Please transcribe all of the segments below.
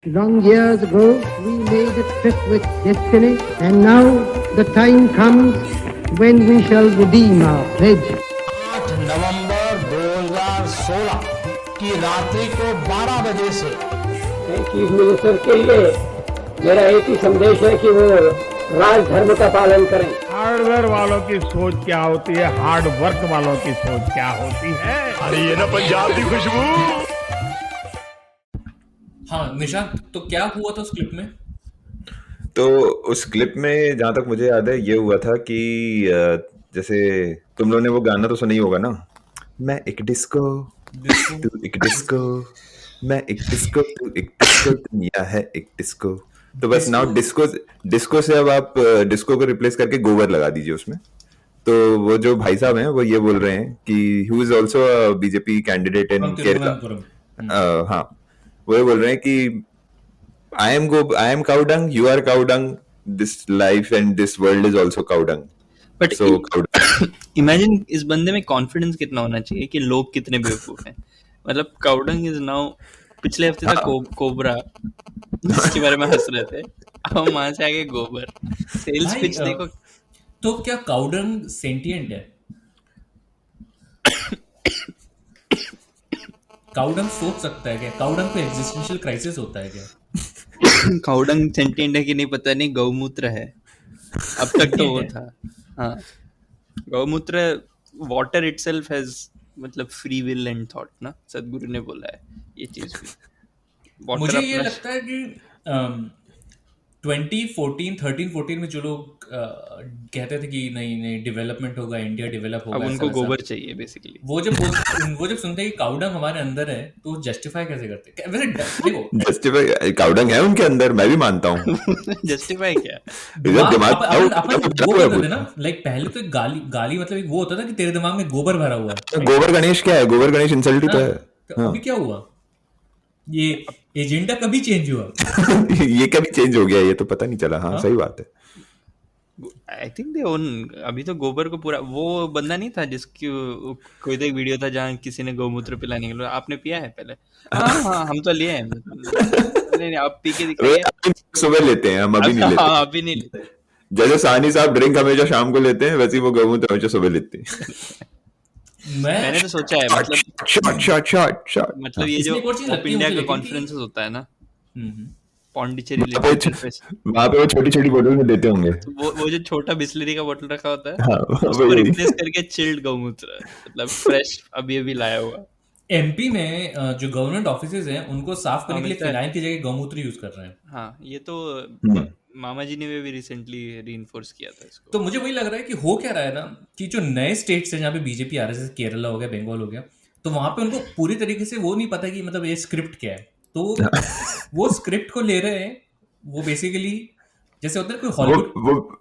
Long years ago, we made a trip with destiny, and now the time comes when we shall redeem our pledge. 8 नवंबर 2016 की रात्रि को 12 बजे से chief minister के लिए मेरा एक ही संदेश है कि वो राजधर्म का पालन करें। हार्डवेयर वालों की सोच क्या होती है, हार्ड वर्क वालों की सोच क्या होती है। अरे ये ना पंजाब की खुशबू। हाँ निशांत, तो क्या हुआ था उस क्लिप में? तो उस क्लिप में जहां तक मुझे याद है ये हुआ था कि जैसे तुम लोगों ने वो गाना तो सुना ही होगा ना, मैं एक डिस्को तू एक डिस्को, मैं एक डिस्को तू एक डिस्को, दुनिया है एक डिस्को। तो बस नाउ डिस्को से अब आप डिस्को को रिप्लेस करके गोबर लगा दीजिए उसमें। तो वो जो भाई साहब हैं वो ये बोल रहे हैं कि who is also BJP candidate in Kerala. हाँ, वो ये बोल रहे हैं कि I am cow dung, you are cow dung, this life and this world is also cow dung. But So cow dung. Imagine इस बंदे में कॉन्फिडेंस कितना होना चाहिए कि लोग कितने बेवकूफ हैं। मतलब काउडंग इज नाउ, पिछले हफ्ते था कोबरा जिसके बारे में हंस रहे थे, अब वहां से आगे गोबर। सेल्स भाई, पिच देखो। तो क्या काउडंग सेंटिएंट है? काउडंग सोच सकता है क्या? काउडंग को एग्जिस्टेंशियल क्राइसिस होता है क्या? काउडंग सेंटिएंट है कि नहीं पता नहीं, गौमूत्र है अब तक तो वो था। हाँ, गौमूत्र, वाटर इटसेल्फ हैज मतलब फ्री विल एंड थॉट ना, सदगुरु ने बोला है ये चीज भी। Water मुझे ये अपना- लगता है कि 2014 में जो लोग कहते थे कि नहीं डेवलपमेंट होगा, इंडिया डेवलप होगा, अब ऐसा उनको वैसा, गोबर चाहिए बेसिकली। वो जब सुनते हैं कि काउडंग हमारे अंदर है तो जस्टिफाई कैसे करते हैं? वैसे देखो, Justify cow dung है उनके अंदर, मैं भी मानता हूँ। जस्टिफाई क्या? इधर दिमाग अपन वो हुआ करते थे ना, लाइक पहले तो एक गाली मतलब एक वो होता था कि तेरे दिमाग में गोबर भरा हुआ है। गोबर गणेश क्या है? गोबर गणेश इंसल्ट ही तो है। तो अभी क्या हुआ? ये एजेंडा कभी चेंज हुआ? ये कभी चेंज हो गया ये तो पता नहीं चला। हाँ सही बात है। I think they own. अभी तो गोबर को पूरा, वो बंदा नहीं था जिसकी कोई तो एक वीडियो था जहाँ किसी ने गौमूत्र पिलाने के लिए, आपने पिया है पहले? हाँ हम तो लिए हैं। नहीं आप पी के दिखाइए। अभी सुबह लेते हैं हम, अभी नहीं लेते। हाँ अभी नहीं लेते। जैसे सानी साहब ड्रिंक हमेशा शाम को लेते हैं, वैसे ही वो गौमूत्र हमेशा सुबह लेते हैं। मैंने तो सोचा है, मतलब ये जो इसमें एक और चीज़ ऑफ लगती है इंडिया मुझे, का लेकिन कॉन्फ्रेंस होता है ना, पौंडीचेरी वहाँ पे वो छोटी छोटी बोतल में देते होंगे। वो जो छोटा बिस्लरी का बोतल रखा होता है, हाँ, उसको वही। रिप्लेस करके चिल्ड गौमूत्र, मतलब फ्रेश अभी लाया हुआ। एमपी में जो गवर्नमेंट ऑफिसेज हैं उनको साफ करने के लिए मिलता है। फिनाइल की जगह गौमूत्र यूज कर रहे हैं। हाँ ये तो मामा जी ने भी रिसेंटली रीइंफोर्स किया था इसको। तो मुझे वही लग रहा है कि हो क्या रहा है ना, कि जो नए स्टेट्स हैं जहाँ पे बीजेपी आ रहा है, जैसे केरला हो गया, बंगाल हो गया, तो वहां पे उनको पूरी तरीके से वो नहीं पता कि मतलब ये स्क्रिप्ट क्या है। तो वो स्क्रिप्ट को ले रहे हैं, वो बेसिकली जैसे होता है कोई हॉलीवुड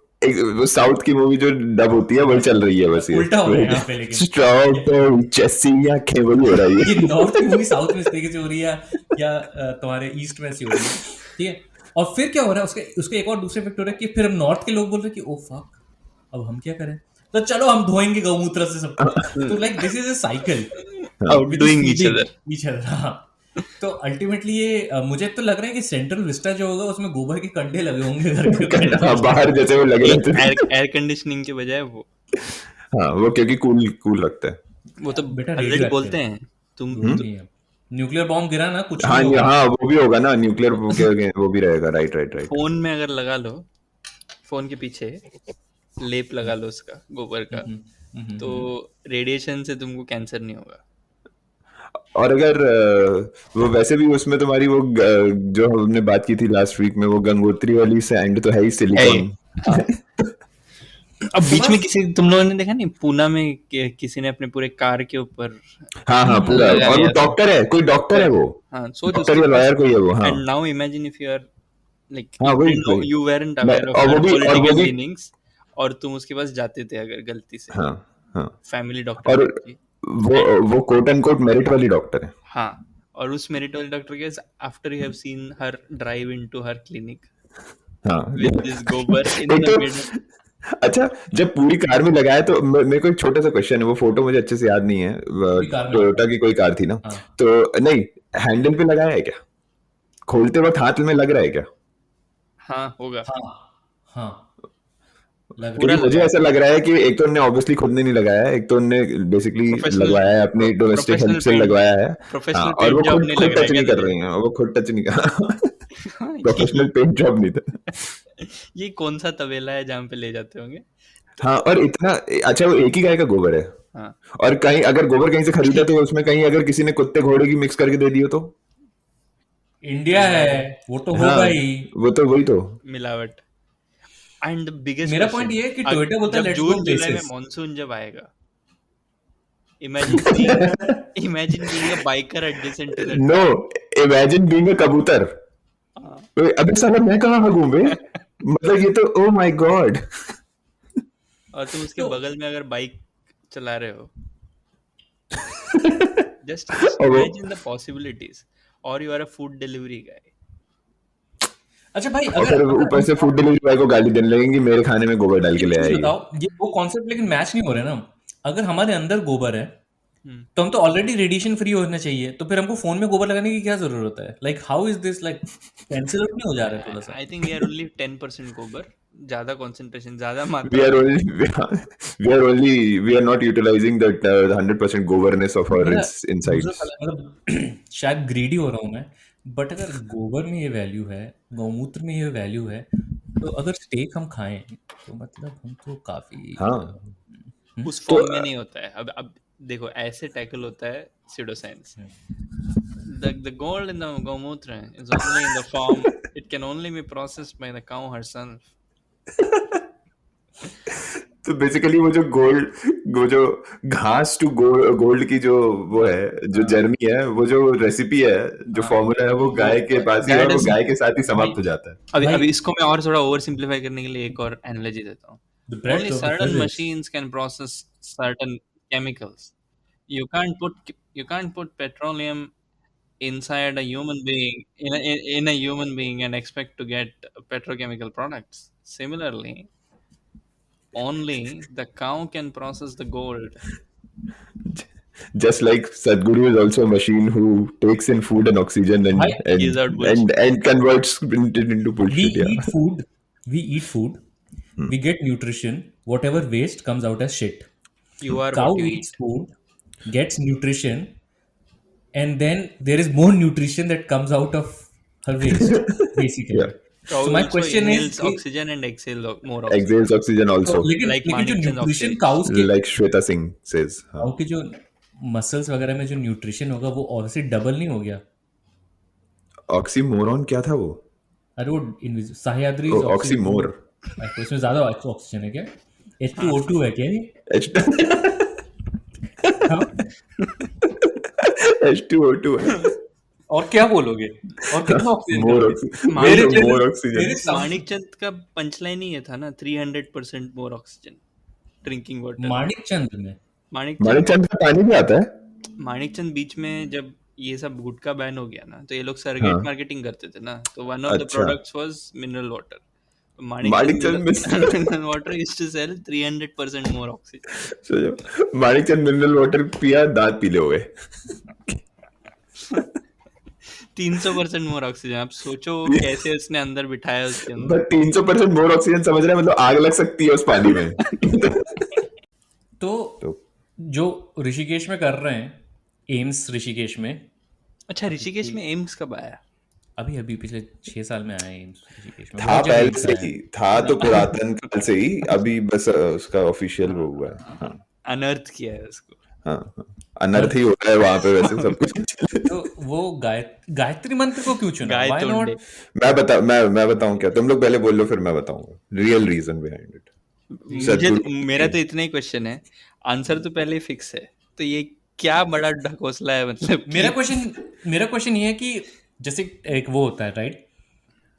वो साउथ की मूवी जो डब होती है वो चल रही है बस। उल्टा हो रहा है यहाँ पे, लेकिन स्ट्रॉबेरी चेसी आंखें वही हो रही है। ये नॉर्थ की मूवी साउथ में इस तरीके से हो रही है या तुम्हारे ईस्ट में ऐसी हो रही है, ठीक है। और फिर क्या हो रहा है, उसके एक और दूसरे इफेक्ट हो रहा है कि फिर नॉर्थ के लोग बोल रहे हैं कि ओ फक, अब हम क्या करें, तो चलो हम धोएंगे गौमूत्र से सब। तो like this is a cycle Outdoing each other. हाँ। तो अल्टीमेटली ये मुझे तो लग रहा है कि सेंट्रल विस्टा जो होगा उसमें गोबर के कंडे लगे होंगे घर के हाँ, बाहर जैसे वो लगे रहते हैं। एयर कंडीशनिंग के बजाय वो, हाँ वो क्योंकि कूल लगता है। वो तो बेटा ऑलरेडी रेडियो बोलते हैं तुम। न्यूक्लियर बॉम्ब गिरा ना, कुछ हाँ नहीं होगा। हाँ वो भी होगा ना, न्यूक्लियर वो भी रहेगा। राइट। फोन में अगर लगा लो, फोन के पीछे लेप लगा लो उसका, गोबर का, तो रेडिएशन से तुमको कैंसर नहीं होगा। और अगर वो वैसे भी उसमें तुम्हारी वो जो हमने बात की थी लास्ट वीक में, वो गंगोत्री वाली सैंड तो है ही सिलिकॉन। अब बीच में किसी, तुम लोगों ने देखा नहीं, पूना में किसी ने अपने पूरे कार के ऊपर। हाँ पूरा, और वो डॉक्टर है, कोई डॉक्टर है वो। हाँ सोच, डॉक्टर या लॉयर कोई है वो। हाँ and now imagine if you are like, हाँ, वही। यू वेरंट अवेयर ऑफ और वो भी- पॉलिटिकल मीनिंग्स, और तुम उसके पास जाते थे अगर गलती से, हाँ फैमिली और डॉक्टर। वो कोट एंड कोट मेरिट वाली डॉक्टर है। हाँ, और उस मेरिट वाले डॉक्टर के after you have seen her drive into her clinic हाँ विद दिस गोबर इन एक द तो- मिडल। अच्छा, जब पूरी कार में लगाया तो मेरे को एक छोटा सा क्वेश्चन है, वो फोटो मुझे अच्छे से याद नहीं है। कार में? टोयोटा की कोई कार थी ना, हाँ। तो नहीं, हैंडल पे लगाया है क्या खोलते वक्त हाथ में लग रहा है क्या? हाँ होगा, हाँ लग पूरा क्योंकि मुझे लगा है। ऐसा लग रहा है कि एक तो उन्होंने ऑब्वियसली खुद ने नहीं लगाया है, एक तो उन्होंने बेसिकली Professional- लगवाया है अपनी डोमेस्टिक professional हेल्प से paint- लगवाया है। professional हाँ, और paint वो job खुद नहीं खुद लग रहा है टच नहीं क्या कर तुझे? रही हैं, वो खुद टच नहीं कर हाँ, प्रोफेशनल पेंट जॉब नहीं था। ये कौन सा तबेला है जहाँ पे ले जाते होंगे? हाँ, और इतना अच्छा वो एक ही गाय का गोबर है, हाँ, और कहीं अगर गोबर कहीं से खरीदा तो उसमें कहीं अगर किसी ने कुत्ते घोड़े की मिक्स करके दे दियो तो? इंडिया है वो तो हाँ, होगा ही। वो तो वही तो। मिलावट। एंड बिगेस्ट मेरा point ये है कि Toyota बोलता है, जब let's जून go जुलाई में places. मॉनसून जब आएगा, imagine being a biker adjacent to that. No, imagine being a कबूतर। अबे साला मैं कहाँ भागूं बे? मतलब ये तो ओ माय गॉड। और तुम उसके तो- बगल में अगर बाइक चला रहे हो, just और वो- imagine the possibilities. Or you are a food delivery guy. अच्छा भाई, और फिर ऊपर से फूड डिलीवरी बॉय को गाली देने लगेंगे मेरे खाने में गोबर डाल के ले एक चीज आएगी। बताओ, ये वो कॉन्सेप्ट लेकिन मैच नहीं हो रहे ना। अगर हमारे अंदर गोबर है तो हम तो ऑलरेडी रेडिएशन फ्री होने चाहिए, तो फिर हमको फोन में गोबर लगाने की क्या जरूरत है? Like how is this like cancel out नहीं हो जा रहा है थोड़ा सा? I think we are only 10% गोबर, ज्यादा concentration, ज्यादा We मात्रा। are only we are not utilizing that 100% governess of our मेरा- insides. मतलब शायद ग्रीडी हो रहा हूँ मैं, बट अगर गोबर में ये वैल्यू है, गौमूत्र में ये वैल्यू है, तो अगर स्टेक हम खाएं तो मतलब हम तो काफी हाँ, उस फॉर्म में नहीं होता है। अब देखो ऐसे टैकल होता है pseudoscience. The gold in the गौमूत्र is only in the form, it can only be processed by the cow herself. तो बेसिकली वो जो घास टू गोल्ड की जो वो है, जो जर्नी है, वो जो रेसिपी है, जो फॉर्मूला है, वो गाय के पास ही है, और वो गाय के साथ ही समाप्त हो जाता है। अभी इसको मैं और थोड़ा ओवर सिंप्लीफाई करने के लिए एक और एनालॉजी देता हूँ. The breadth Only of the certain physics. machines can process certain chemicals. You can't put petroleum inside a human being in a human being and expect to get petrochemical products. Similarly, only the cow can process the gold. Just like Sadhguru is also a machine who takes in food and oxygen Gives out bullshit. and converts it into we bullshit. eat food, we get nutrition, whatever waste comes out as shit. You are Cow what you eats eat. food, gets nutrition, and then there is more nutrition that comes out of her waste, basically. Yeah. Cow So my also question inhales is, oxygen and exhales more oxygen. Exhales oxygen also, लेकिन Like जो Manikchand nutrition oxide. Cows के like Shweta Singh says. हाँ. Cow के जो muscles वगैरह में जो nutrition होगा वो ऑब्वियसली डबल नहीं हो गया। Oxymoron क्या था वो? अरे वो सह्याद्री Oxymore. इसमें ज्यादा ऑक्सीजन है क्या? H2O2 है क्या ये? हाँ? H2O2 है। और क्या बोलोगे? और कितना ऑक्सीजन More करोगे? oxygen. मेरे More मेरे oxygen. माणिकचंद का पंचलाइन ही ये था ना, 300% more oxygen drinking water. Manikchand में माणिकचंद का पानी भी आता है? माणिकचंद बीच में जब ये सब गुटखा बैन हो गया ना, तो ये लोग सरगेट हाँ. मार्केटिंग करते थे ना, तो वन ऑफ द अच्छा. Products was mineral water. Manikchand mineral water used to sell 300% more oxygen. So, जब माणिकचंद मिनरल वाटर पिया, दांत पीले हो गए। 300% मोर ऑक्सीजन. आप सोचो कैसे उसने अंदर बिठाया उसके अंदर. बट 300% मोर ऑक्सीजन समझ रहे हैं, मतलब आग लग सकती है उस पानी में। तो जो ऋषिकेश में कर रहे हैं, एम्स ऋषिकेश में, अच्छा, ऋषिकेश में एम्स कब आया? अभी पिछले 6 साल में आए एम्स ऋषिकेश में। था बहुत जगह पहले एम्स से आया ही, है। था तो पुरातन काल से ही, अभी बस उसका ऑफिशियल वो हुआ है। हाँ, अनर्थ किया है उसको. हाँ, अनर्थ ही होता है वहां पे वैसे सब कुछ। तो वो गायत्री मंत्र को क्यों चुना? गाय Why not? तोड़ने. मैं बताऊं क्या? तुम लोग पहले बोल लो, फिर मैं बताऊंगा रियल रीजन बिहाइंड इट। मेरा तो इतना ही क्वेश्चन है, आंसर तो पहले ही फिक्स है, तो ये क्या बड़ा ढकोसला है? मतलब मेरा क्वेश्चन ये है कि जैसे एक वो होता है राइट,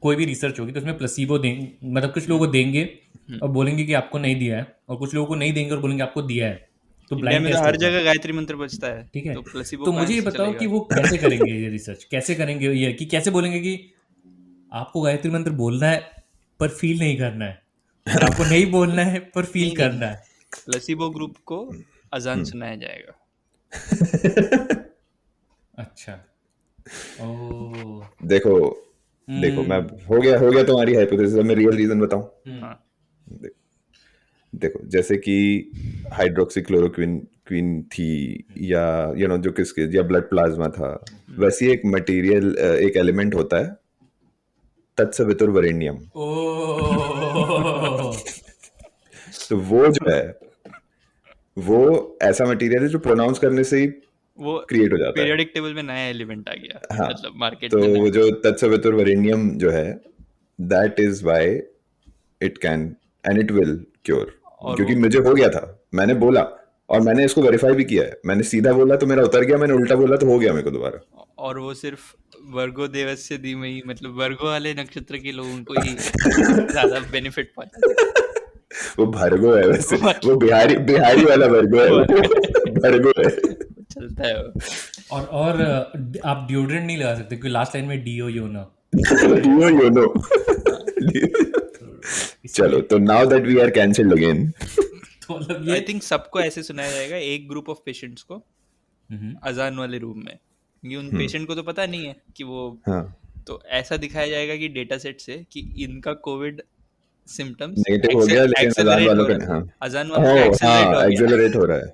कोई भी रिसर्च होगी तो उसमें प्लेसिबो देंगे, मतलब कुछ लोगों को देंगे और बोलेंगे कि आपको नहीं दिया है, और कुछ लोगों को नहीं देंगे और बोलेंगे आपको दिया है। तो इंडिया ब्लाइंड में तो टेस्ट हर होगा। जगह गायत्री मंत्र बचता है, ठीक है, तो प्लेसिबो तो कहाँ मुझे ये से बताओ चलेगा? कि वो कैसे करेंगे ये रिसर्च, कैसे करेंगे ये, कि कैसे बोलेंगे कि आपको गायत्री मंत्र बोलना है पर फील नहीं करना है, और आपको नहीं बोलना है पर फील करना है। प्लेसिबो ग्रुप को अजान सुनाया जाएगा. अच्छा, ओ देखो देखो मैं हो गया तुम्हारी हाइपोथेसिस, मैं रियल रीजन बताऊं। हाँ देखो जैसे कि हाइड्रोक्सीक्लोरोक्विन थी, या जो किसके, या ब्लड प्लाज्मा था, वैसे ही एक मटेरियल, एक एलिमेंट होता है तत्सवितुर्वरेण्यम। ओह तो वो जो है वो ऐसा मटेरियल है जो प्रोनाउंस करने से ही वो क्रिएट हो जाता है। पीरियोडिक टेबल में नया एलिमेंट आ गया, हाँ, मतलब मार्केट तो में वो जो तत्सवितुर्वरेण्यम जो है, that is why it can and it will cure. क्योंकि मुझे हो गया था, मैंने बोला और मैंने इसको वेरीफाई भी किया है। मैंने सीधा बोला तो मेरा उतर गया, मैंने उल्टा बोला तो हो गया मेरे को दोबारा। और वो सिर्फ वर्गो देवस्य धीमहि, मतलब वर्गो वाले नक्षत्र के लोगों को ही ज्यादा बेनिफिट पहुंचा। वो भर्गो है वैसे, वो बिहारी वाला भर्गो है, भर्गो है, चलता है वो। और आप डिओड्रेंट नहीं लगा सकते क्योंकि लास्ट लाइन में डीओ योनो। you know. चलो, तो now that we are cancelled again, तो मतलब आई ये थिंक सबको ऐसे सुनाया जाएगा, एक ग्रुप ऑफ पेशेंट्स को अजान वाले रूम में, क्योंकि उन पेशेंट को तो पता नहीं है कि वो, हाँ, तो ऐसा दिखाया जाएगा कि डेटा सेट से कि इनका कोविड सिम्टम्स नेगेटिव हो गया, लेकिन अजान वालों का, हाँ, अजान वालों का हाँ, एक्सेलरेट एक्सेलरेट हो रहा है।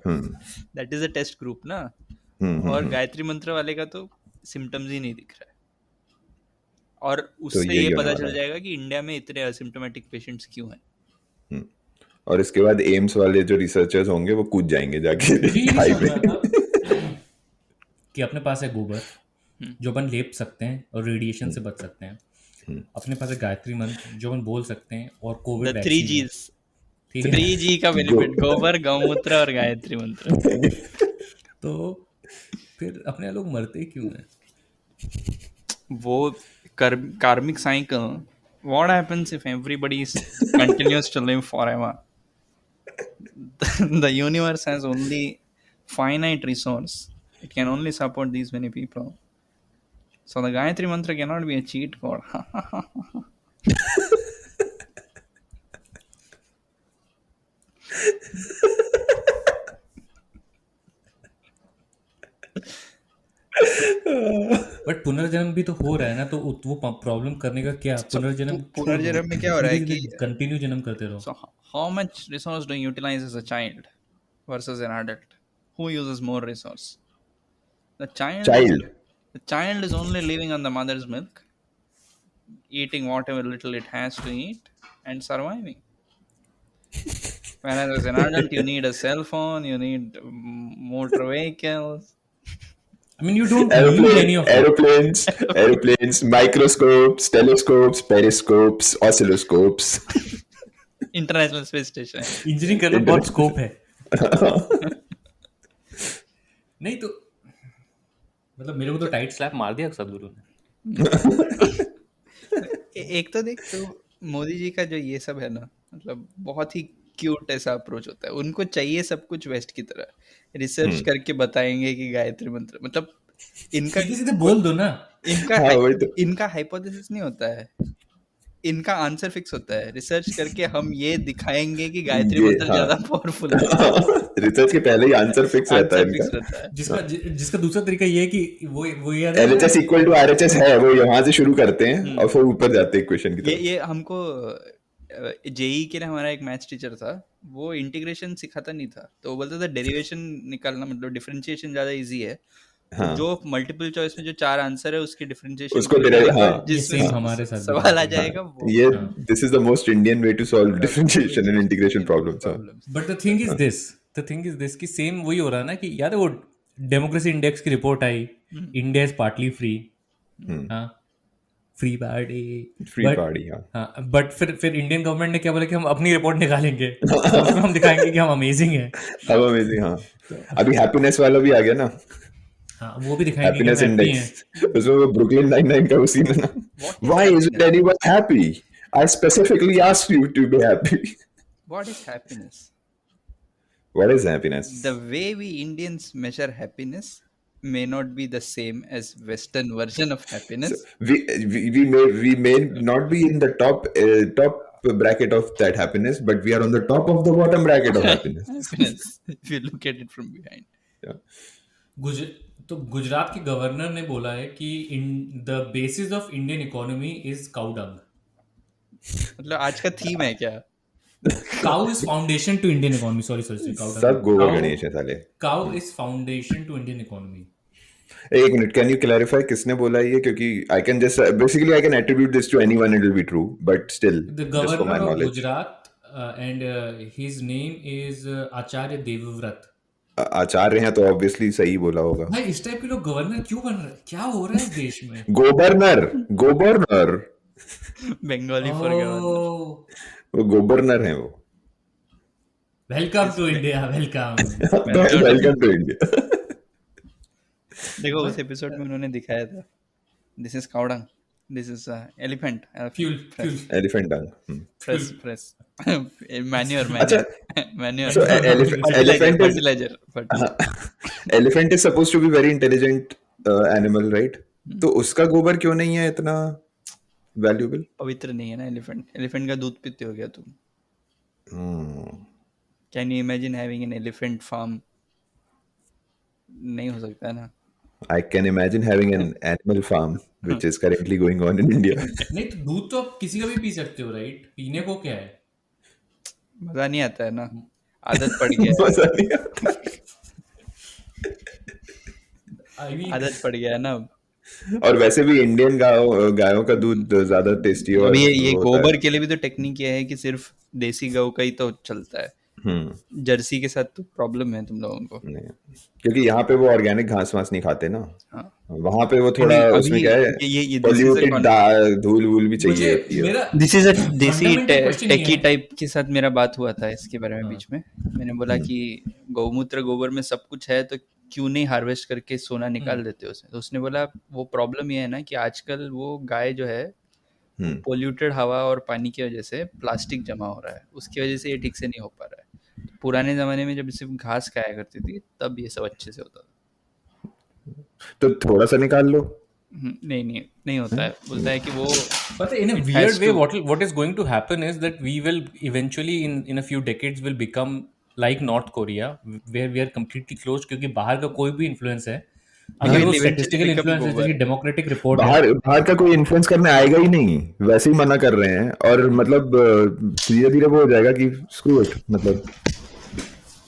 That is a test group ना। और गायत्री मंत्र वाले का तो सिम्टम्स ही नहीं दिख रहा है, और उससे यही ये होने पता वाला चल है। जाएगा कि इंडिया में इतने असिम्प्टोमेटिक पेशेंट्स क्यों हैं। और इसके बाद एम्स वाले जो रिसर्चर्स होंगे वो कूद जाएंगे जाके यही हाई समझ पे। रहा था कि अपने पास है गोबर जो अपन लेप सकते हैं और रेडिएशन से बच सकते हैं, अपने पास है गायत्री मंत्र जो अपन बोल सकते हैं और कोविड द 3 G's, ठीक है 3G का बेनिफिट, गोबर, गौमूत्र और गायत्री मंत्र। तो फिर अपने लोग मरते क्यों हैं? वो karmic cycle. What happens if everybody continues to live forever? The universe has only finite resource. It can only support these many people. So the Gayatri Mantra cannot be a cheat code. But पुनर्जन्म भी तो हो रहा है ना, तो वो problem करने का क्या? पुनर्जन्म में क्या हो रहा है कि कंटिन्यू जन्म करते रहो। so how much resource do you utilize as a child versus an adult? Who uses more resource? The child is only living on the mother's milk, eating whatever little it has to eat and surviving. Whereas as an adult, you need a cell phone, you need motor vehicles. I mean, you don't need any of it. aeroplanes, microscopes, telescopes, periscopes, oscilloscopes. International Space Station. Engineering करना बहुत scope है। नहीं तो मतलब मेरे को तो tight slap मार दिया सदगुरु ने। एक तो देख, तो मोदी जी का जो ये सब है ना, मतलब बहुत ही क्यूट ऐसा अप्रोच होता है। उनको चाहिए सब कुछ वेस्ट की तरह, रिसर्च करके बताएंगे कि गायत्री मंत्र, मतलब इनका सीधे बोल दो ना। इनका हाइपोथेसिस नहीं होता है, इनका आंसर फिक्स होता है। रिसर्च करके हम ये दिखाएंगे कि गायत्री मंत्र ज्यादा पावरफुल है। रिसर्च के पहले ही आंसर फिक्स रहता है इनका। जिसका दूसरा तरीका ये है कि वो LHS इक्वल टू RHS है, वो यहाँ से शुरू करते हैं और फिर ऊपर जाते हैं क्वेश्चन की तरफ। ये हमको जेई के लिए हमारा एक मैथ्स टीचर था, वो इंटीग्रेशन सिखाता नहीं था, तो वो बोलता था डेरिवेशन निकालना, मतलब डिफरेंशिएशन ज्यादा इजी है। हाँ। जो मल्टीपल चॉइस में जो 4 आंसर है उसकी डिफरेंशिएशन उसको जिसमें हमारे साथ सवाल आ जाएगा वो। ये this is the most Indian way to solve differentiation and integration problems. But the thing is this कि सेम वही हो रहा है ना कि यार वो डेमोक्रेसी इंडेक्स की रिपोर्ट आई, India is partly free, free party, हाँ, बट फिर इंडियन गवर्नमेंट ने क्या बोला कि हम अपनी रिपोर्ट निकालेंगे, उसमें हम दिखाएंगे कि हम अमेजिंग हैं। हम अमेजिंग, हाँ। अभी हैप्पीनेस वाला भी आ गया ना, हाँ, वो भी दिखाएंगे हैप्पीनेस इंडेक्स, उसमें वो ब्रुकलिन 99 का उसी में ना, why isn't anyone happy, I specifically asked you to be happy. What is happiness? What is happiness? The way we Indians measure happiness may not be the same as Western version of happiness. So we may not be in the top bracket of that happiness, but we are on the top of the bottom bracket of happiness. Happiness, if you look at it from behind. Yeah. तो गुजरात के governor ने बोला है कि the basis of Indian economy is cow dung. मतलब आज का theme है क्या? Cow is foundation to Indian economy. Sorry, cow. सब गोबर गणेश है साले. Cow is foundation to Indian economy. एक मिनट, कैन यू क्लैरिफाई किसने बोला ये? क्योंकि I can just basically I can attribute this to anyone, it will be true, but still The just for my governor of knowledge. Gujarat and his name is Acharya Devvrat. Acharya हैं तो obviously सही बोला होगा. भाई इस type के लोग governor क्यों बन रहे हैं? क्या हो रहा है इस देश में? Governor Bengali for governor. Oh, वो गवर्नर हैं वो. welcome to India. Welcome. Welcome to India. देखो उस एपिसोड में उन्होंने दिखाया था, this is cow dung, this is elephant, Fuel. Elephant dung. Fresh manure अच्छा, manure so elephant is elephant is supposed to be very intelligent animal, right? तो उसका गोबर क्यों नहीं है इतना वैल्यूएबल? पवित्र नहीं है ना एलिफेंट का दूध पीते हो गया तुम. Can you imagine having an elephant farm? नहीं हो सकता है ना. I can imagine having an animal farm which is currently going on in India. नहीं तो दूध तो आप किसी का भी पी सकते हो, राइट? पीने को क्या है? मजा नहीं आता है ना, आदत पड़ गया है. मजा नहीं आता. I mean, आदत पड़ गया है ना अब. और वैसे भी इंडियन गायों का दूध ज्यादा टेस्टी और अब ये होता गोबर है. के लिए भी तो टेक्निक ये है कि सिर्फ देसी गौ का ही तो चलता है. जर्सी के साथ तो प्रॉब्लम है तुम लोगों को. नहीं, क्योंकि यहाँ पे वो ऑर्गेनिक घास वास नहीं खाते ना. हाँ. वहां पे वो थोड़ा अभी उसमें क्या है, ये पोल्यूटेड धूल वूल भी चाहिए मुझे होती है. मेरा दिस इज अ देसी fundamental question ये टेकी है। टाइप के साथ मेरा बात हुआ था इसके बारे में बीच में. मैंने बोला कि गौमूत्र गोबर में सब कुछ है तो क्यों नहीं हार्वेस्ट करके सोना निकाल देते हो उसे. तो उसने बोला वो प्रॉब्लम ये है ना कि आजकल वो गाय जो है पोल्यूटेड हवा और पानी की वजह से प्लास्टिक जमा हो रहा है, उसकी वजह से ये ठीक से नहीं हो पा रहा है. पुराने जमाने में जब सिर्फ घास खाया करती थी तब ये सब अच्छे से होता था. तो थोड़ा सा निकाल लो. नहीं होता है. बोलता है कि वो But in a weird way, what is going to happen is that we will eventually in a few decades will become like North Korea, where we are completely closed, क्योंकि बाहर का कोई भी इन्फ्लुएंस है, अगर वो स्टैटिस्टिकल इन्फ्लुएंस है, जैसे डेमोक्रेटिक रिपोर्ट है, बाहर का कोई इन्फ्लुएंस करने आएगा ही नहीं, वैसे ही मना कर रहे हैं. और मतलब धीरे धीरे वो हो जाएगा कि स्क्रू इट. मतलब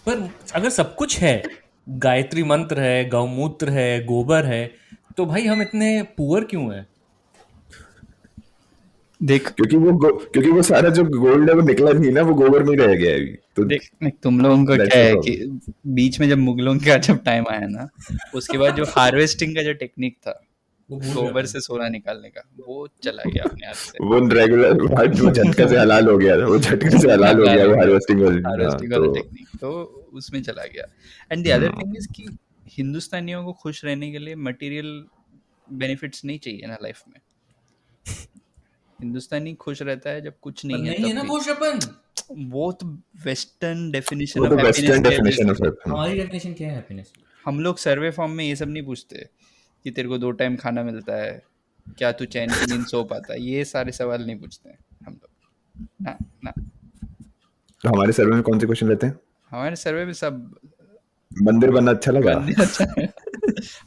पर अगर सब कुछ है, गायत्री मंत्र है, गौमूत्र है, गोबर है, तो भाई हम इतने पुअर क्यों हैं? देख क्योंकि वो सारा जो गोल्ड है वो निकला नहीं ना, वो गोबर में रह गया है अभी. तो देख तुम लोगों का क्या है कि बीच में जब मुगलों का जब टाइम आया ना, उसके बाद जो हार्वेस्टिंग का जो टेक्निक था गोबर से सोना निकालने का, वो चला गया अपने हाथ से. वो रेगुलर वो झटके से हलाल हो गया था. वो झटके से हलाल हो गया वो हार्वेस्टिंग वाला टेक्निक, तो उसमें चला गया. And the other thing is कि हिंदुस्तानियों को खुश रहने के लिए मटेरियल बेनिफिट्स नहीं चाहिए ना लाइफ में. हिंदुस्तानी खुश रहता है जब कुछ नहीं है. नहीं है ना खुश अपन. वो तो वेस्टर्न डेफिनेशन वो तो वेस्टर्न डेफिनेशन ऑफ हैप्पीनेस. हमारी डेफिनेशन क्या है हैप्पीनेस? हम लोग सर्वे फॉर्म में ये सब नहीं पूछते कि तेरे को 2 टाइम खाना मिलता है, क्या तू चैन की नींद सो पाता है, ये सारे सवाल नहीं पूछते हैं हम लोग ना. तो हमारे सर्वे में कौन से क्वेश्चन रहते हैं? हमारे सर्वे में सब मंदिर बनना अच्छा लगा.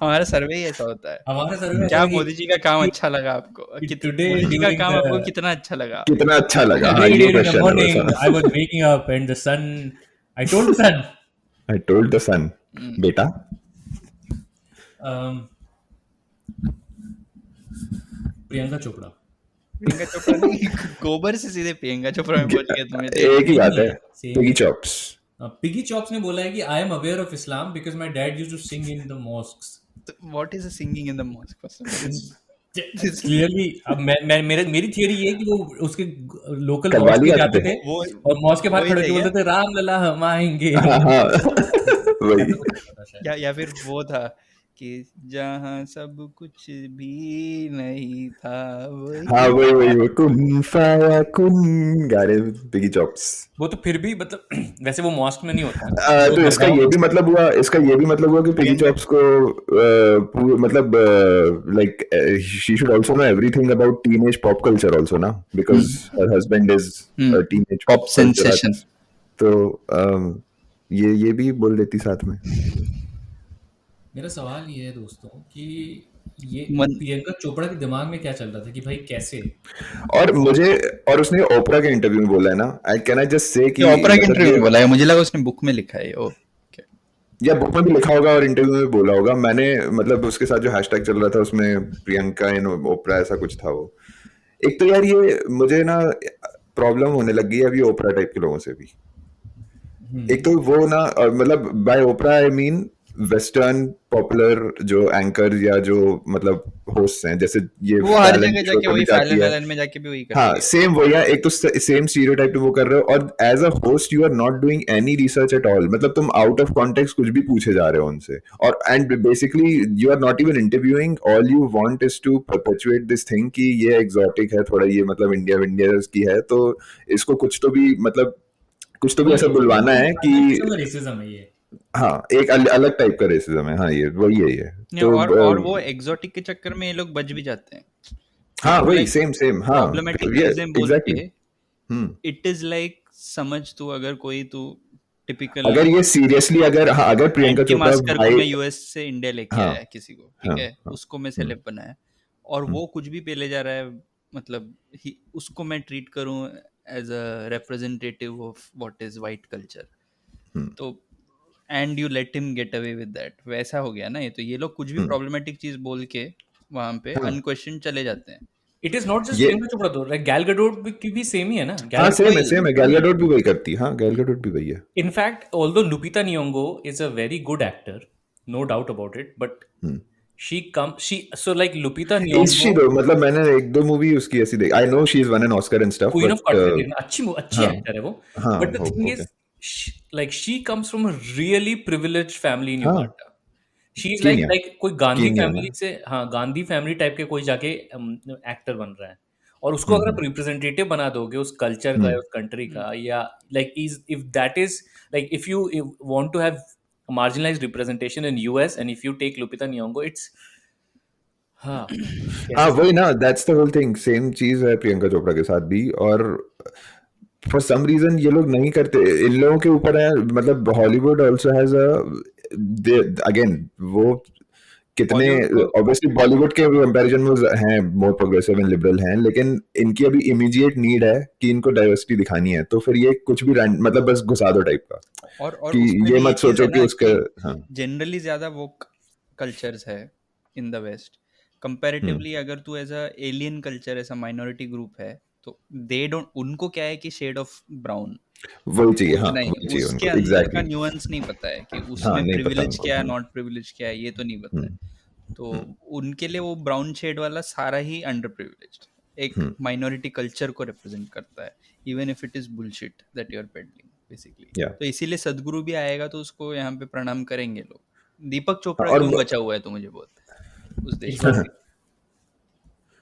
हमारा सर्वे ही ऐसा होता है. हमारा सर्वे क्या मोदी जी का काम अच्छा लगा आपको? मोदी जी का काम आपको कितना अच्छा लगा? कितना अच्छा लगा? हाँ, ये क्वेश्चन है. I was waking up and the sun, I told the sun, बेटा प्रियंका चोपड़ा नहीं, गोबर से सीधे प्रियंका चोपड़ा में पहुंच गए तुम्हें. एक ही बात है. पिगी चॉप्स ने बोला है कि I am aware of Islam because my dad used to sing in the mosques. What is singing in the mosque? Clearly अब मेरी थियरी ये है कि वो उसके लोकल मॉस्क में जाते थे और मॉस्क के बाहर खड़े होकर बोलते थे राम लला हम आएंगे. या फिर वो था कि जहाँ सब कुछ भी नहीं था वही कुन फाया कुन गारे पिगी चॉप्स. वो तो फिर भी मतलब वैसे वो मॉस्क में नहीं होता. तो इसका ये भी मतलब हुआ कि पिगी चॉप्स को मतलब like she should also know everything about teenage pop culture also ना, because her husband is a teenage pop sensation. तो ये भी बोल देती साथ में. मेरा सवाल ये है दोस्तों कि ये मन प्रियंका चोपड़ा के दिमाग में क्या चल रहा था कि भाई कैसे और मुझे और उसने ओपरा के इंटरव्यू में बोला है ना, I can I just say ये कि ओपरा के मतलब इंटरव्यू ये में बोला है, मुझे लगा उसने बुक में लिखा है। ओ okay. या बुक में भी लिखा होगा और इंटरव्यू में बोला होगा। मैंने मतलब उसके साथ जो हैशटैग चल रहा था उसमें प्रियंका इन ओपरा ऐसा कुछ था वो। एक तो यार ये मुझे ना प्रॉब्लम होने लगी है अभी ओपरा टाइप के लोगों से भी। एक तो वो ना मतलब by Oprah I mean western popular जो एंकर या जो मतलब होस्ट हैं, जैसे ये वो हर फैलन जगह शो जाके पे भी वही जाती फैलन है। वैलन में जाके भी वही करती हाँ है। सेम वही है। एक तो सेम स्टीरियोटाइप वो कर रहे हो और as a host you are not doing any research at all. मतलब तुम आउट ऑफ कॉन्टेक्स्ट कुछ भी पूछे जा रहे हो उनसे, और and basically you are not even interviewing, all you want is to perpetuate this thing कि ये एग्जॉटिक है थोड़ा, ये मतलब इंडिया इंडिया की है, तो इसको कुछ तो भी मतलब कुछ तो भी ऐसा बुलवाना है कि रेसिज्म है ये। हाँ एक अलग टाइप का रेसिज्म है। हाँ ये वही है ये नहीं, तो और वो एग्जॉटिक के चक्कर में ये लोग बच भी जाते हैं। हाँ वही like सेम हाँ प्रॉब्लमेटिक ये चीजें बोल एग्जैक्टली। के इट इज लाइक समझ तू अगर कोई तू टिपिकल अगर ये सीरियसली अगर प्रियंका एंटी चोपड़ा मास्कर को भाई मैं यूएस से इंडिया लेके हाँ आया किसी को, ठीक हाँ है, उसको मैं सेलेब बनाया और वो कुछ भी पेले जा रहा है, मतलब उसको मैं ट्रीट करूं as a representative of what is white culture, तो and you let him get away with that, वैसा हो गया ना ये। तो ये लोग कुछ भी प्रॉब्लमेटिक चीज बोल के वहां पे अनक्वेश्चन चले जाते हैं। इट इज नॉट जस्ट ये प्रियंका चोपड़ा तो लाइक गैल गैडोट की भी सेम ही है ना। हाँ गैल सेम है गैल गैडोट भी वही करती है। हाँ गैल गैडोट भी वही है। In fact although Lupita Nyong'o is a very good actor, no doubt about it, but she so like Lupita is she Nyong'o, though मतलब मैंने एक दो मूवी उसकी ऐसी देखी। I know she is one an Oscar and stuff queen of but Cortez देखना, अच्छी हाँ एक्टर है वो। हाँ but the thing is like she comes from a really privileged family in हाँ Uganda. She is Kenya like कोई Gandhi Kenya family ना से, हाँ गांधी फैमिली टाइप के कोई जाके एक्टर बन रहा है, और उसको अगर आप रिप्रेजेंटेटिव बना दोगे उस कल्चर का या उस कंट्री का, या like is if that is like if you want to have marginalized representation in US and if you take Lupita Nyong'o it's हाँ हाँ कैसे वही ना, that's the whole thing. Same चीज है प्रियंका चोपड़ा के साथ भी, और फॉर सम रीजन ये लोग नहीं करते। इन लोगों के ऊपर है मतलब Hollywood also has a again वो कितने बॉलीवुड को ऑब्वियसली बॉलीवुड के कंपैरिजन में हैं मोर प्रोग्रेसिव एंड लिबरल हैं, लेकिन इनकी अभी इमीडिएट नीड है कि इनको डाइवर्सिटी दिखानी है, तो फिर ये कुछ भी मतलब बस घुसा दो टाइप का और कि उसमें ये भी मत ये चीज सोचो है कि ना उसका कि हाँ जनरली ज्यादा वो कल्चर्स है इन द वेस्ट कंपैरेटिवली। अगर तू एज अ एलियन कल्चर ऐसा माइनॉरिटी ग्रुप है तो दे डोंट, उनको क्या है कि शेड ऑफ ब्राउन वही चाहिए। हाँ उतना ही, वही चाहिए उसके उनको अंदर का एग्जैक्टली। न्यूएंस नहीं पता है कि हाँ उसमें नहीं पता प्रिविलेज उनको। क्या है नॉट प्रिविलेज क्या है, ये तो नहीं पता है। तो उनके लिए वो ब्राउन शेड वाला सारा ही अंडर प्रिविलेज्ड एक माइनॉरिटी कल्चर को रिप्रेजेंट करता है, even if it is bullshit that you are peddling basically. तो इसीलिए सदगुरु भी आएगा तो उसको यहाँ पे प्रणाम करेंगे लोग। दीपक चोपड़ा और क्यों बचा हुआ है तो मुझे बोलते उस देश में, और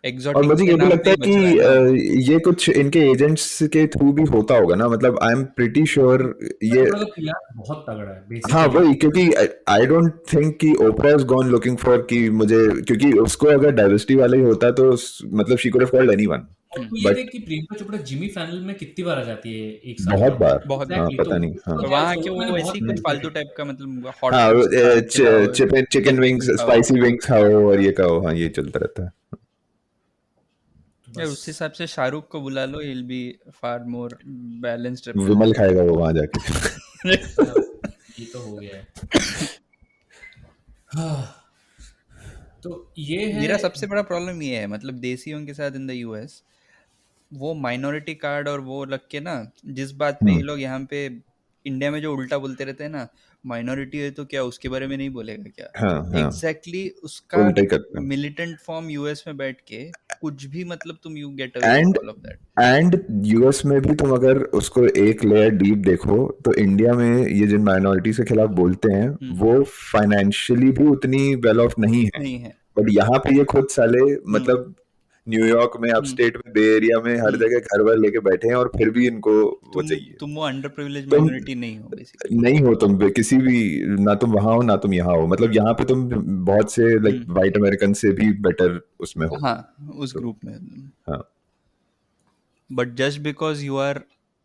एग्जॉटिक मुझे के ये भी नाम लगता पे है ही बच रहा है कि ना। ये कुछ इनके एजेंट्स के थ्रू भी होता होगा ना, मतलब आई एम प्रिटी श्योर ये चोपड़ा का पीआर बहुत तगड़ा है हाँ बेसिकली। वही, क्योंकि आई डोंट थिंक कि ओपरा इज गॉन लुकिंग फॉर कि मुझे, क्योंकि उसको अगर डाइवर्सिटी वाला ही होता तो मतलब she could have called anyone, और तू ये बट देख कि प्रियंका चोपड़ा जिमी फैनल में कितनी बार आ जाती है एक साल बहुत में। बार बहुत हाँ एग्जैक्टली पता नहीं हाँ और तो वहाँ क्या के मैंने वो बहुत ऐसे ही कुछ टाइम फालतू देखा। टाइप का मतलब हॉट हाँ खिलाओ, चिकन विंग्स खाओ। स्पाइसी विंग्स खाओ और ये खाओ, हाँ ये चलता रहता है। यार उस हिसाब से शाहरुख को बुला लो, he'll be far more balanced विमल खाएगा वो वहां जाके। ये तो हो गया है। तो ये है मेरा सबसे बड़ा प्रॉब्लम ये है, मतलब देसियों के साथ इन द यूएस वो माइनॉरिटी कार्ड और वो रख के ना, जिस बात पे ये लोग यहाँ पे इंडिया में जो उल्टा बोलते रहते हैं ना, माइनॉरिटी है तो क्या उसके बारे में नहीं बोलेगा क्या, हाँ हाँ एग्जैक्टली उसका उल्टा ही करते हैं। मिलिटेंट फॉर्म यूएस में बैठ के कुछ भी, मतलब तुम you get away with and all of that. And US में भी तुम अगर उसको एक लेयर डीप देखो तो इंडिया में ये जिन माइनॉरिटीज के खिलाफ बोलते हैं वो फाइनेंशियली भी उतनी वेल ऑफ नहीं है, नहीं है। बट यहाँ पे ये खुद साले मतलब न्यूयॉर्क में अपस्टेट में बे एरिया में हर जगह घर वर लेके बैठे हैं और फिर भी इनको वो चाहिए। तुम वो अंडर प्रिविलेज तुम माइनॉरिटी नहीं हो बेसिकली। नहीं हो तुम किसी भी, ना तुम वहां हो ना तुम यहाँ हो, मतलब यहाँ पे तुम बहुत से लाइक वाइट अमेरिकन से भी बेटर उसमें हो। हाँ उस ग्रुप में। हाँ but just because you are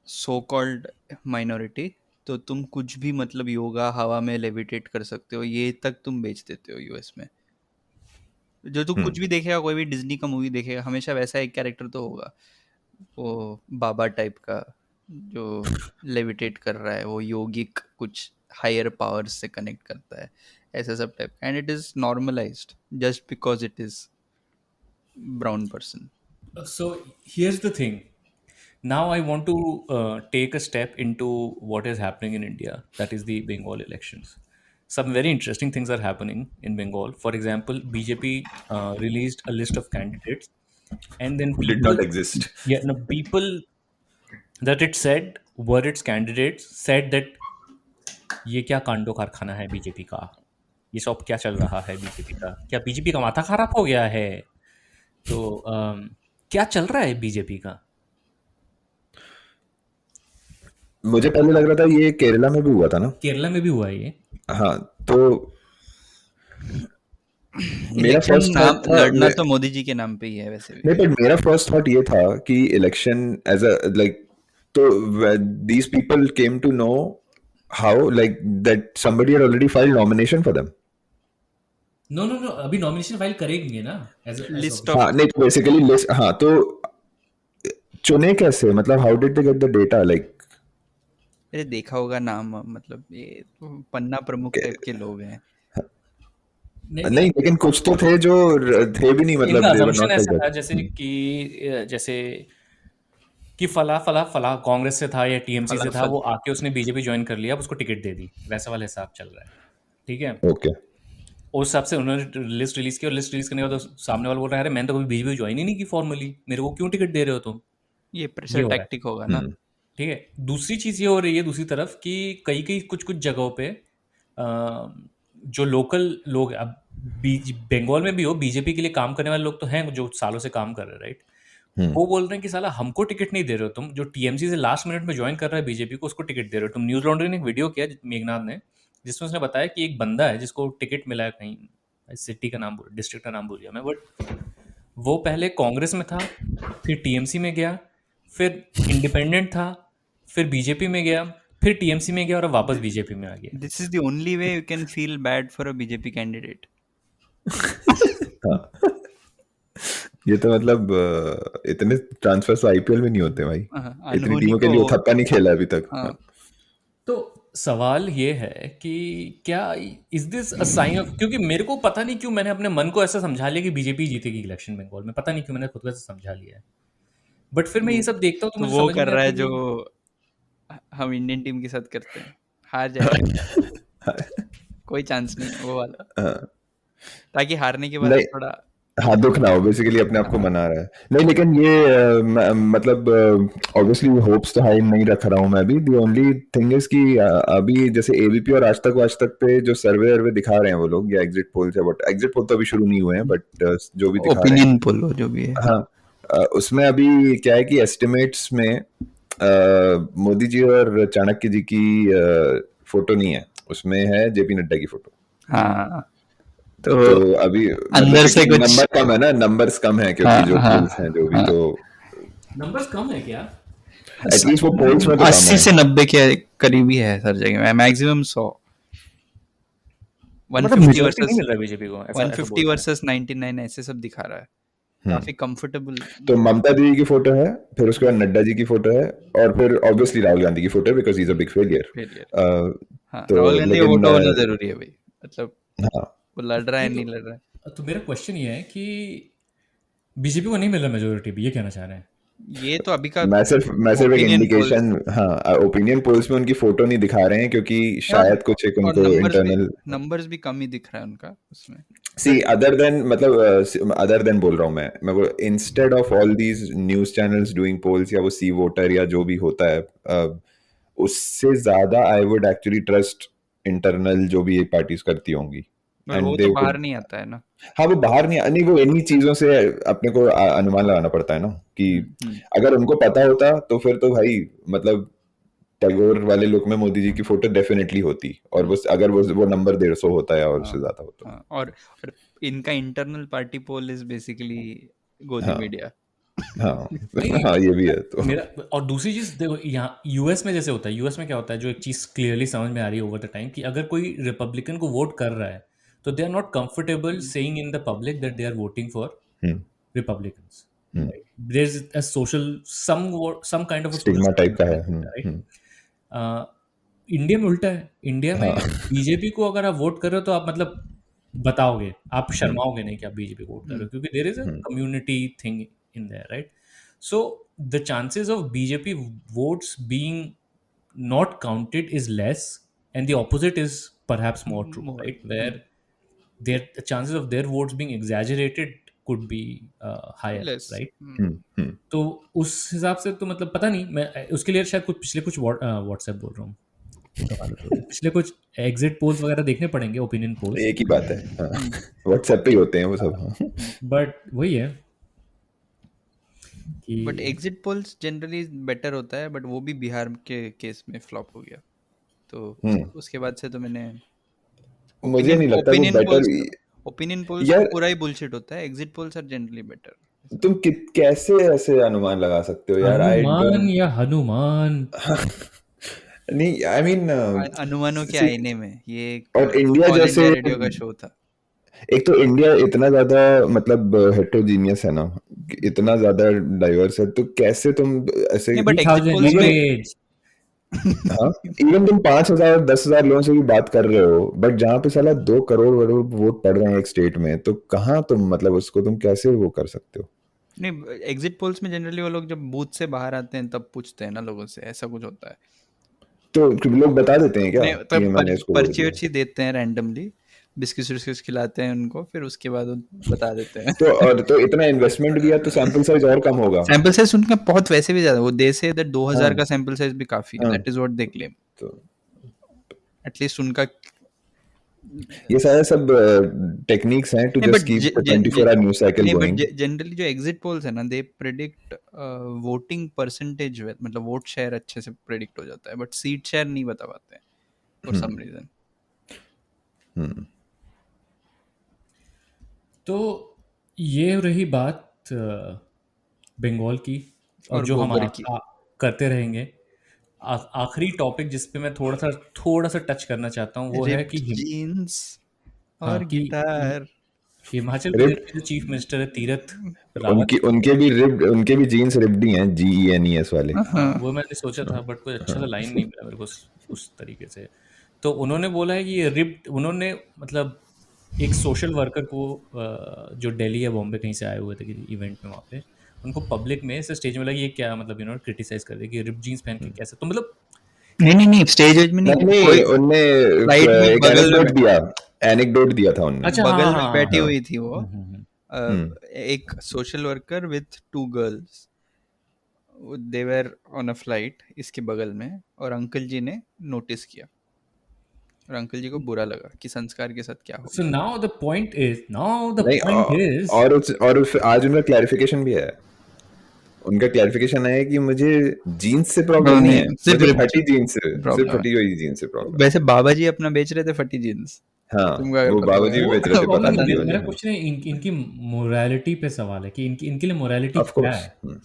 so called minority तो तुम कुछ भी मतलब योगा हवा में लेविटेट कर सकते हो, ये तक तुम बेच देते हो यूएस में। जो तू कुछ भी देखेगा, कोई भी डिज्नी का मूवी देखेगा, हमेशा वैसा एक कैरेक्टर तो होगा, वो बाबा टाइप का जो लेविटेट कर रहा है, वो योगिक कुछ हायर पावर्स से कनेक्ट करता है, ऐसा सब type. And it is normalized just because it is brown person. So here's the thing. Now I want to take a step into what is happening in India, that is the Bengal elections. Some very interesting things are happening in Bengal. For example, BJP released a list of candidates, and then Who did not exist. yeah, no, people that it said were its candidates said that ये क्या कांडो कारखाना है BJP का, ये सब क्या चल रहा है बीजेपी का, क्या बीजेपी का माथा खराब हो गया है, तो क्या चल रहा है बीजेपी का। मुझे पहले लग रहा था ये केरला में भी हुआ था ना। केरला में भी हुआ है ये। हाँ, तो मेरा इलेक्शन फर्स्ट नाम थॉट था लड़ना तो मोदी जी के नाम पे ही है वैसे भी। नहीं, पर मेरा फर्स्ट थॉट ये था कि इलेक्शन एज अ लाइक, तो these people came to know how like that somebody had already filed nomination for them. No no no, अभी नॉमिनेशन फाइल करेंगे ना लिस्ट हाँ, नहीं तो बेसिकली लिस्ट, हाँ, तो चुने कैसे, मतलब how did they get the data, like अरे देखा होगा नाम, मतलब ये तो पन्ना प्रमुख टाइप के लोग हैं। नहीं, लेकिन कुछ तो थे जो थे भी नहीं, मतलब इनका they were assumption not like ऐसा था that. जैसे कि फला फला फला कांग्रेस से था या टीएमसी से था, वो आके उसने बीजेपी ज्वाइन कर लिया, अब उसको टिकट दे दी, वैसा वाला हिसाब चल रहा है। ठीक है, Okay. उस हिसाब से उन्होंने लिस्ट रिलीज की, और लिस्ट रिलीज करने के बाद तो सामने वाला बोल रहा है, अरे मैंने तो कभी बीजेपी ज्वाइन ही नहीं की फॉर्मली, मेरे को क्यों टिकट दे रहे हो तुम। ये प्रेशर हो रहा है। टैक्टिक होगा ना। ठीक है, दूसरी चीज़ ये हो रही है दूसरी तरफ कि कई कई कुछ कुछ जगहों पे जो लोकल लोग, अब बंगाल में भी हो, बीजेपी के लिए काम करने वाले लोग तो हैं जो सालों से काम कर रहे हैं, राइट, वो बोल रहे हैं कि साला हमको टिकट नहीं दे रहे हो तुम, जो टीएमसी से लास्ट मिनट में ज्वाइन कर रहा है बीजेपी को, उसको टिकट दे रहे हो तुम। न्यूज लॉन्ड्री ने एक वीडियो किया मेघनाथ ने, जिसमें उसने बताया कि एक बंदा है जिसको टिकट मिला है कहीं, सिटी का नाम, डिस्ट्रिक्ट का नाम भूल गया मैं, बट वो पहले कांग्रेस में था, फिर टीएमसी में गया, फिर इंडिपेंडेंट था, फिर बीजेपी में गया, फिर टीएमसी में गया, और अब वापस बीजेपी में आ गया। This is the only way you can feel bad for a BJP candidate. ये तो मतलब इतने ट्रांसफर्स आईपीएल में नहीं होते भाई, इतनी टीमों के लिए वो थप्पा नहीं खेला अभी तक। तो सवाल ये है कि क्या is this a sign of, क्योंकि मेरे को पता नहीं क्यों मैंने अपने मन को ऐसा समझा लिया कि बीजेपी जीतेगी इलेक्शन बंगाल में, पता नहीं क्यों मैंने खुद को ऐसा समझा लिया है, बट फिर मैं ये सब देखता हूँ तो मुझे वो समझ कर नहीं रहा है आता जो हम इंडियन टीम के साथ करते हैं, हार जाएगा कोई चांस नहीं वो वाला, ताकि हारने के बाद नहीं, थोड़ा हाँ, दुख ना हो, बेसिकली अपने आप को मना रहा है। नहीं, लेकिन ये मतलब ऑब्वियसली होप्स तो हाई नहीं रख रहा हूँ मैं अभी। द ओनली थिंग इज कि अभी जैसे एबीपी और आज तक पे जो सर्वे दिखा रहे हैं वो लोग, या एग्जिट पोल से, बट एग्जिट पोल तो अभी शुरू नहीं हुए हैं, बट जो भी दिखा रहे हैं, ओपिनियन पोल जो भी है, हाँ, उसमें अभी क्या है कि एस्टिमेट्स में मोदी जी और चाणक्य जी की फोटो नहीं है, उसमें है जेपी नड्डा की फोटो। हाँ, तो अभी अंदर से कुछ नंबर कम है ना, नंबर्स कम है क्योंकि जो पोल्स हैं जो भी, तो नंबर्स कम है क्या, एटलीस्ट वो पोल्स में तो 80 से 90 के करीब ही है हर जगह, मैक्सिमम 100, 150 वर्सेस नहीं मिल रहा बीजेपी को, 150 वर्सेस 99 ऐसे सब दिखा रहा है, काफी कंफर्टेबल। तो ममता दीदी की फोटो है, फिर उसके बाद नड्डा जी की फोटो है, और फिर ऑब्वियसली राहुल गांधी की फोटो है, because he is a big failure. तो राहुल गांधी का वोट होना जरूरी है भाई, मतलब हाँ, वो लड़ रहा है नहीं लड़ रहा है। तो मेरा क्वेश्चन ये है कि बीजेपी को नहीं मिल रहा मेजोरिटी भी, ये कहना चाह रहे हैं। ये तो अभी का मैं सिर्फ एक इंडिकेशन, हाँ, ओपिनियन पोल्स में उनकी फोटो नहीं दिखा रहे हैं क्योंकि शायद कुछ एक उनको इंटरनल नंबर्स भी कम ही दिख रहा है उनका उसमें। सी अदर देन बोल रहा हूँ मैं वो, instead of all these news channels doing polls या वो सी वोटर या जो भी होता है, उससे ज्यादा I would actually trust internal जो भी ये पार्टीज करती होंगी। वो तो बाहर नहीं आता है ना। हाँ, वो बाहर नहीं, वो इन्हीं चीजों से अपने को अनुमान लगाना पड़ता है ना, कि अगर उनको पता होता तो फिर तो भाई मतलब टैगोर वाले लोग में मोदी जी की फोटो डेफिनेटली होती, और वो अगर वो नंबर 150 होता है और उससे ज्यादा होता। और इनका internal party poll is basically गोदी मीडिया, हाँ नहीं हाँ ये भी है तो मेरा और दूसरी चीज देखो यहाँ यूएस में जैसे होता है, यूएस में क्या होता है जो एक चीज क्लियरली समझ में आ रही है ओवर द टाइम कि अगर कोई रिपब्लिकन को वोट कर रहा है तो they are not comfortable saying in the public that they are voting for hmm Republicans, right? There is a social some kind of a stigma type का है राइट? इंडिया में उल्टा है, इंडिया में हाँ बीजेपी को अगर आप वोट कर रहे हो तो आप मतलब बताओगे, आप शर्माओगे नहीं कि आप बीजेपी को वोट कर रहे हो, क्योंकि there is a community thing in there, right? So the chances of BJP votes being not counted is less, and the opposite is perhaps more true, More. right? Where the chances of their votes being exaggerated could be higher, Less. right? हम्म तो उस हिसाब से तो मतलब पता नहीं, मैं उसके लिए शायद कुछ पिछले कुछ व्हाट्सएप बोल रहा हूँ, पिछले कुछ एग्जिट पोल्स वगैरह देखने पड़ेंगे, ओपिनियन पोल्स, एक ही बात है व्हाट्सएप पे ही होते हैं वो सब हाँ बट वही है कि but exit polls generally better होता है, बट वो भी बिहार के केस में फ्लॉप हो गया, तो उसके बाद से तो मैंने मुझे नहीं लगता वो बेटर ओपिनियन पोल्स यार पूरा ही बुलशिट होता है, exit polls are generally better. तुम कैसे ऐसे अनुमान लगा सकते हो यार आई हनुमान या हनुमान नहीं आई मीन अनुमानों के आईने में ये और इंडिया ऑल जैसे इंडिया रेडियो का शो था। एक तो इंडिया इतना ज्यादा मतलब हेट्रोजीनियस है ना, इतना ज्यादा डाइवर्स है, तो कैसे तुम ऐसे नहीं, but exit 3000 polls में- language. हाँ इवन तुम 5,000 10,000 लोगों से भी बात कर रहे हो, बट जहाँ पे साला 2 करोड़ वोट पड़ रहे हैं एक स्टेट में, तो कहाँ तुम मतलब उसको तुम कैसे वो कर सकते हो? नहीं, एग्जिट पोल्स में जनरली वो लोग जब बूथ से बाहर आते हैं तब पूछते हैं ना लोगों से, ऐसा कुछ होता है। तो लोग बता देते हैं क्या नहीं, कि तब मैंने इसको वोट पर्ची दिया? वर्ची देते हैं रैंडमली, बिस्किट खिलाते हैं उनको, फिर उसके बाद वो बता देते हैं। तो इतना इन्वेस्टमेंट भी है तो सैंपल साइज और कम होगा। सैंपल साइज उनका बहुत वैसे भी ज्यादा, वो दे से दैट 2000 हाँ। का सैंपल साइज भी काफी है, हाँ। That is what they claim. तो एटलीस्ट उनका ये सारे सब टेक्निक्स हैं to just keep 24 hour news cycle going. But generally जो एग्जिट पोल्स है ना, दे प्रेडिक्ट वोटिंग परसेंटेज, मतलब वोट शेयर अच्छे से प्रेडिक्ट हो जाता है, बट सीट शेयर नहीं बता पाते फॉर सम रीजन। तो ये रही बात बंगाल की, और जो हम गोबर की। करते रहेंगे। आखिरी टॉपिक जिस पे मैं थोड़ा सा टच करना चाहता हूँ वो है कि जीन्स हाँ, और कि गिटार। हिमाचल प्रदेश के जो चीफ मिनिस्टर है तीरथ रावत, उनके भी जीन्स रिप्ड ही हैं, GENES वाले। वो मैंने सोचा था, बट कोई अच्छा सा लाइन नहीं मिला मेरे को उस तरीके से। तो उन्होंने बोला है कि ये रिप्ड, उन्होंने मतलब एक सोशल वर्कर को जो दिल्ली या बॉम्बे कहीं से आए हुए थे इवेंट में, वहाँ पे उनको पब्लिक में ऐसे स्टेज में लगा ये क्या मतलब क्रिटिसाइज कर दे कि रिप जीन्स पहन के कैसे, तो मतलब नहीं स्टेज में नहीं उनने Slide में एक बगल में एनेक्डोट दिया था उनने। अच्छा, बगल हाँ, में हाँ, बैठी हाँ, हुई थी वो, एक social worker with 2 girls, they were on a flight इसके बगल में, और अंकल जी ने नोटिस किया और अंकल जी को बुरा लगा कि संस्कार के साथ क्या हो। So now the point is नहीं, और आज उनका क्लैरिफिकेशन भी है। उनका क्लैरिफिकेशन है कि मुझे जीन्स से प्रॉब्लम नहीं है, मुझे फटी जीन्स से, सिर्फ फटी हुई जीन्स से प्रॉब्लम। वैसे बाबा जी अपना बेच रहे थे फटी जीन्स। हाँ, तुमको अगर वो पता बाबूजी भी हो। बेच रहे थे, पता नहीं मेरा क्यों। क्वेश्चन है इनकी मोरालिटी पे सवाल है कि इनके लिए मोरालिटी Of क्या course, है?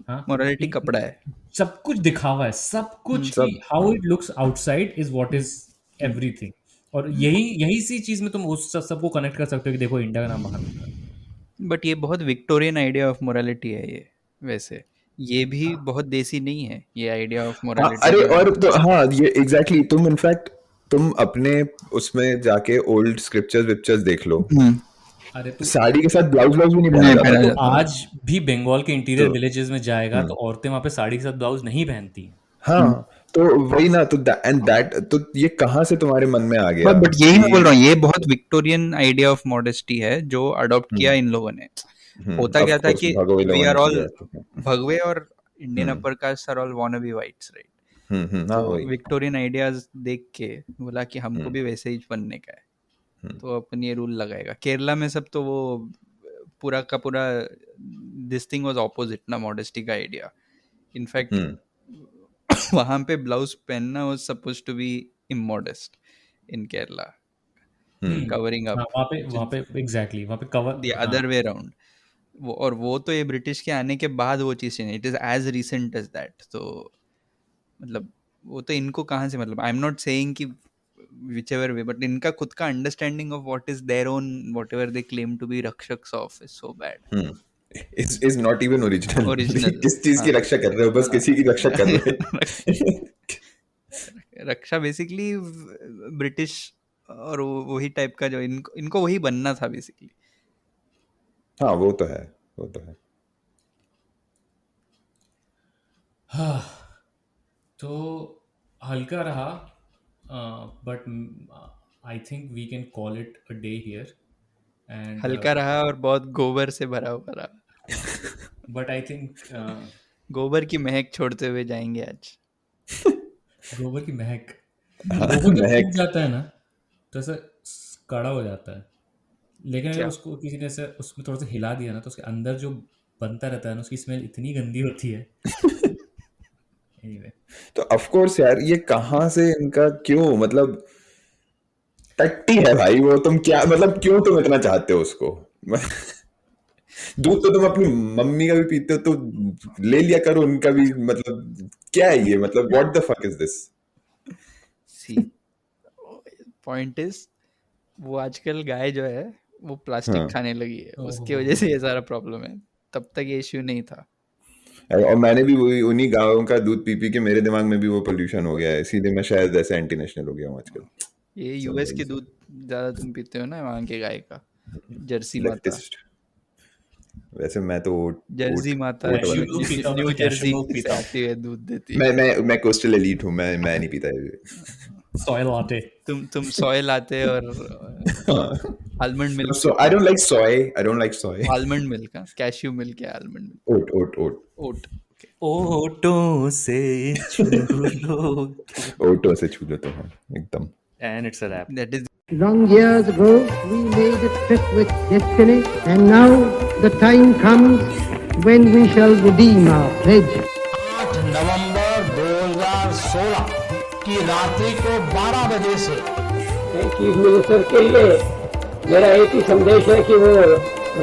हाँ, मोरालिटी कपड़ा है। सब कुछ दिखावा है, सब कुछ सब। How it looks outside is what is everything. और यही सी चीज में तुम उस सबको कनेक्ट कर सकते हो कि देखो इंडिया का नाम बाहर निकला है। बट ये बहुत विक्टोरियन आइडिया ऑफ मोरालिटी है ये, वैसे ये भी बहुत देसी नहीं है ये आइडिया ऑफ मोरालिटी। अरे और तो हाँ ये एग्जैक्टली, तुम इनफैक्ट तुम अपने उसमें जाके ओल्ड स्क्रिप्चर्स विक्चर्स देख लो, अरे तो साड़ी के साथ ब्लाउज नहीं पहना जाता। तो आज भी बंगाल के इंटीरियर विलेजेस में जाएगा तो औरतें वहां पे साड़ी के साथ ब्लाउज नहीं पहनती हैं। हाँ तो वही ना, तो तो ये कहाँ से तुम्हारे मन में आ गया? बट यही मैं बोल रहा हूँ, ये बहुत विक्टोरियन आइडिया ऑफ मॉडेस्टी है जो अडॉप्ट किया इन लोगों ने। होता क्या था कि वी आर ऑल भगवे और Indian upper caste are all wannabe whites, right? तो विक्टोरियन आइडियाज देख के बोला कि हमको भी वैसे ही बनने का है, तो अपन ये रूल लगाएगा। केरला में सब तो वो पूरा का पूरा दिस थिंग वाज ऑपोजिट ना, मॉडेस्टी का आइडिया। इनफैक्ट वहां पे ब्लाउज पहनना was supposed to be immodest in Kerala, covering up. वहां पे एग्जैक्टली वहां पे cover the other way around. वो तो ये ब्रिटिश के आने के बाद वो चीज़ change, it is as recent as that. तो मतलब वो तो इनको कहाँ से, मतलब आई एम नॉट सेइंग कि whichever way, but इनका खुद का understanding of what is their own whatever they claim to be रक्षक of is so bad. is not even original. Original, किस चीज की हाँ। रक्षा कर रहे हो, बस किसी की रक्षा कर रहे हो। रक्षा बेसिकली ब्रिटिश और वही टाइप का जो इनको वही बनना था बेसिकली। हाँ वो तो है, वो तो है। हाँ, तो हल्का रहा, but I think we can call it a day here and हल्का रहा और बहुत गोबर से भरा हुआ रहा, बट आई थिंक गोबर की महक छोड़ते हुए जाएंगे आज। गोबर की महक, गोबर जब महक। सूख जाता है ना तो ऐसा कड़ा हो जाता है, लेकिन अगर क्या? उसको किसी ने ऐसे उसमें थोड़ा सा हिला दिया ना तो उसके अंदर जो बनता रहता है ना उसकी स्मेल इतनी गंदी होती है। Anyway, तो ऑफ कोर्स यार, ये कहाँ से इनका, क्यों, मतलब टट्टी है भाई वो, तुम क्या मतलब, क्यों तुम इतना चाहते हो उसको? दूध तो तुम अपनी मम्मी का भी पीते हो, तो ले लिया करो उनका भी, मतलब क्या है ये, मतलब what the fuck is this? See point is, वो आजकल गाय जो है वो प्लास्टिक हाँ। खाने लगी है, ओहो। उसकी वजह से ये सारा प्रॉब्लम है। तब तक ये इश्यू नहीं था। और मैंने भी वही उन्हीं गायों का दूध पी पी के मेरे दिमाग में भी वो पोल्यूशन हो गया है, इसीलिए मैं शायद ऐसे एंटी नेशनल हो गया हूँ आजकल। ये यूएस के दूध ज्यादा तुम पीते हो ना, वहाँ के गाय का, जर्सी माता। लेफ्टिस्ट। वैसे मैं तो जर्सी माता ओट वाला। Cashew milk पीता हूँ, न्यू मैं तो cashew जर्सी milk पीता हूँ। आती है, दूध देती है। मैं कोस्टल एलीट हूँ, मैं नहीं पीता ये। soy latte. तुम सोय लाते और almond milk. So I don't like soy. I don't like soy. Almond milk, cashew milk या आलमंड मिल्क, ओट। ओट। ओटों से छू लो, ओटो से छू लो तो हाँ, एकदम। and it's a wrap. That is Long years ago, we made a trip with destiny, and now the time comes when we shall redeem our pledge. 8 नवंबर 2016 की रात्रि को 12 बजे से चीफ मिनिस्टर के लिए मेरा एक ही संदेश है कि वो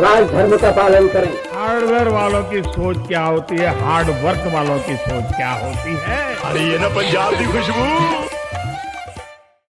राजधर्म का पालन करें। हार्डवेयर वालों की सोच क्या होती है, हार्ड वर्क वालों की सोच क्या होती है। अरे ये ना पंजाब की खुशबू।